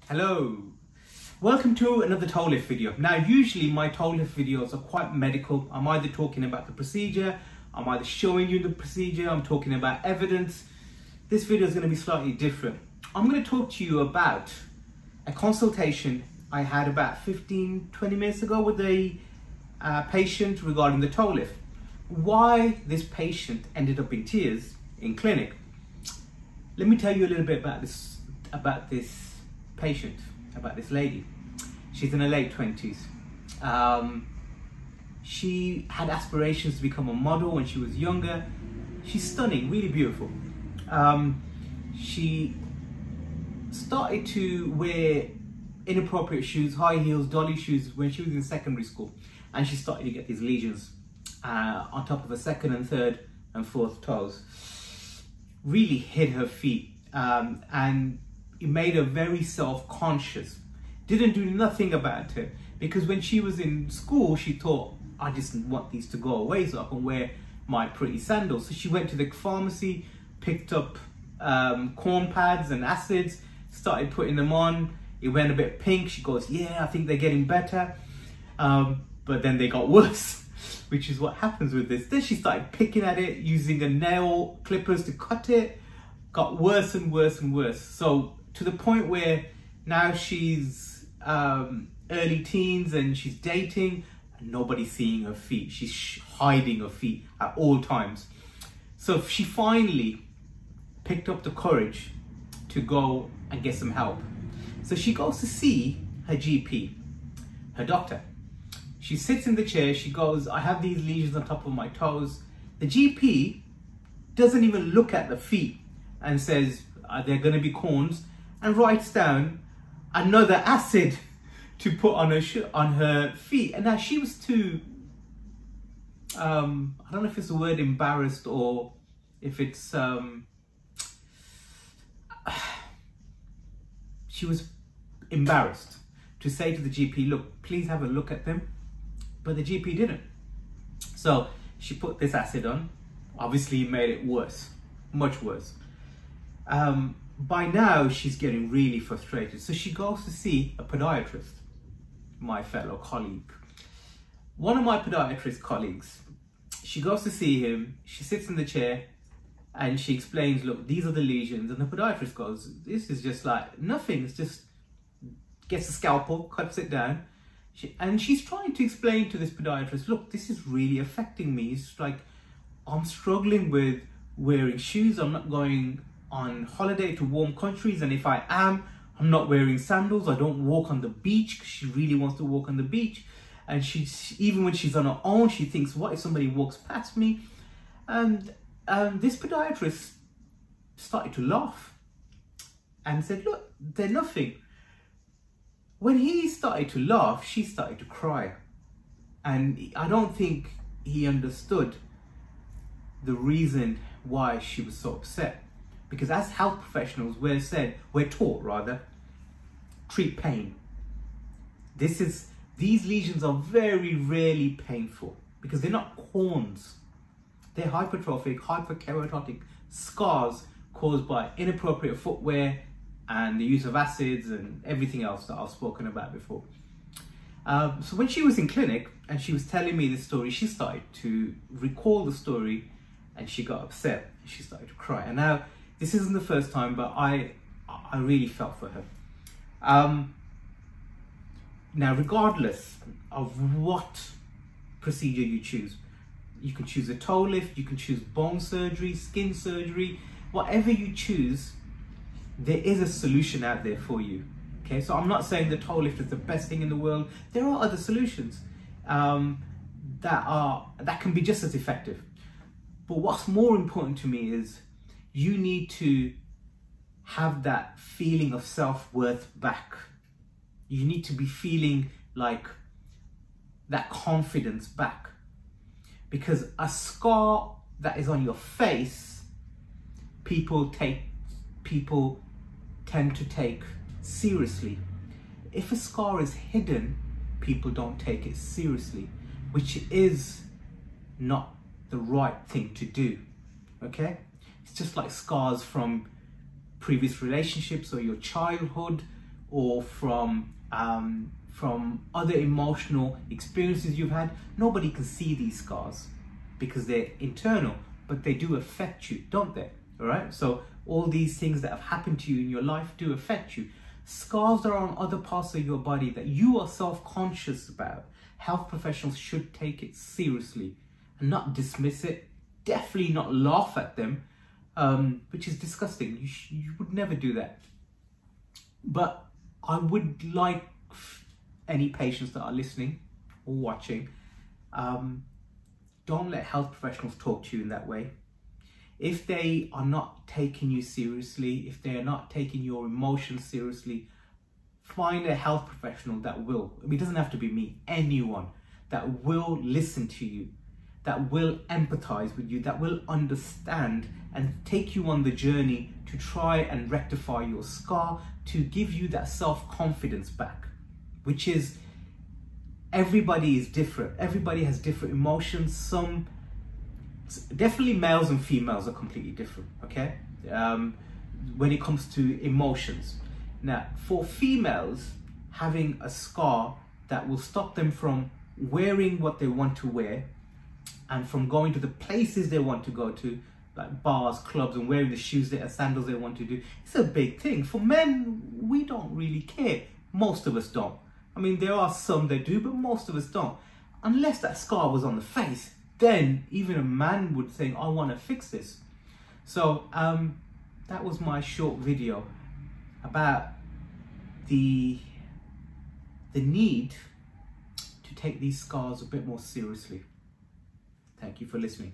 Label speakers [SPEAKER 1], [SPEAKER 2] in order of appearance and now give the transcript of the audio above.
[SPEAKER 1] Hello, welcome to another toe lift video. Now usually my toe lift videos are quite medical. I'm either talking about the procedure, I'm either showing you the procedure, I'm talking about evidence. This video is going to be slightly different. I'm going to talk to you about a consultation I had about 15-20 minutes ago with a patient regarding the toe lift. Why this patient ended up in tears in clinic. Let me tell you a little bit about this patient, about this lady. She's in her late 20s. She had aspirations to become a model when she was younger. She's stunning, really beautiful. She started to wear inappropriate shoes, high heels, dolly shoes when she was in secondary school, and she started to get these lesions on top of her second and third and fourth toes. Really hit her feet, and it made her very self-conscious. Didn't do nothing about it, because when she was in school she thought, I just want these to go away so I can wear my pretty sandals. So she went to the pharmacy, picked up corn pads and acids, started putting them on. It went a bit pink. She goes, yeah, I think they're getting better, but then they got worse, which is what happens with this. Then she started picking at it, using a nail clippers to cut it. Got worse and worse and worse. So to the point where now she's early teens and she's dating and nobody's seeing her feet. She's hiding her feet at all times. So she finally picked up the courage to go and get some help. So she goes to see her GP, her doctor. She sits in the chair, she goes, I have these lesions on top of my toes. The GP doesn't even look at the feet and says, are there going to be corns? And writes down another acid to put on her feet. And now she was too, I don't know if it's the word embarrassed or if it's, she was embarrassed to say to the GP, look, please have a look at them. But the GP didn't. So she put this acid on. Obviously it made it worse, much worse. By now she's getting really frustrated. So she goes to see a podiatrist, my fellow colleague. One of my podiatrist colleagues, she goes to see him, she sits in the chair and she explains, look, these are the lesions. And the podiatrist goes, this is just like nothing. It's just, gets a scalpel, cuts it down. And she's trying to explain to this podiatrist, look, this is really affecting me. It's like, I'm struggling with wearing shoes. I'm not going on holiday to warm countries. And if I am, I'm not wearing sandals. I don't walk on the beach, because she really wants to walk on the beach. And even when she's on her own, she thinks, what if somebody walks past me? And this podiatrist started to laugh and said, look, they're nothing. When he started to laugh, she started to cry. And I don't think he understood the reason why she was so upset. Because as health professionals, we're taught, treat pain. These lesions are very rarely painful because they're not corns. They're hypertrophic, hyperkeratotic scars caused by inappropriate footwear and the use of acids and everything else that I've spoken about before. So when she was in clinic and she was telling me this story, she started to recall the story and she got upset. She started to cry. And now, this isn't the first time, but I really felt for her. Now, regardless of what procedure you choose, you can choose a toe lift, you can choose bone surgery, skin surgery, whatever you choose, there is a solution out there for you. Okay, so I'm not saying the toe lift is the best thing in the world. There are other solutions that can be just as effective. But what's more important to me is you need to have that feeling of self-worth back. You need to be feeling like that confidence back. Because a scar that is on your face, people tend to take seriously. If a scar is hidden, people don't take it seriously, which is not the right thing to do, okay? It's just like scars from previous relationships or your childhood or from other emotional experiences you've had. Nobody can see these scars because they're internal, but they do affect you, don't they? All right, so all these things that have happened to you in your life do affect you. Scars that are on other parts of your body that you are self-conscious about, health professionals should take it seriously and not dismiss it, definitely not laugh at them, which is disgusting. You would never do that. But I would like any patients that are listening or watching, don't let health professionals talk to you in that way. If they are not taking you seriously, if they are not taking your emotions seriously, find a health professional that will. I mean, it doesn't have to be me, anyone that will listen to you, that will empathize with you, that will understand and take you on the journey to try and rectify your scar, to give you that self-confidence back, which is, everybody is different. Everybody has different emotions. Some, definitely males and females are completely different, okay? When it comes to emotions. Now, for females, having a scar that will stop them from wearing what they want to wear and from going to the places they want to go to, like bars, clubs, and wearing the shoes and sandals they want to do, it's a big thing. For men, we don't really care. Most of us don't. I mean, there are some that do, but most of us don't. Unless that scar was on the face, then even a man would think, I want to fix this. So that was my short video about the need to take these scars a bit more seriously. Thank you for listening.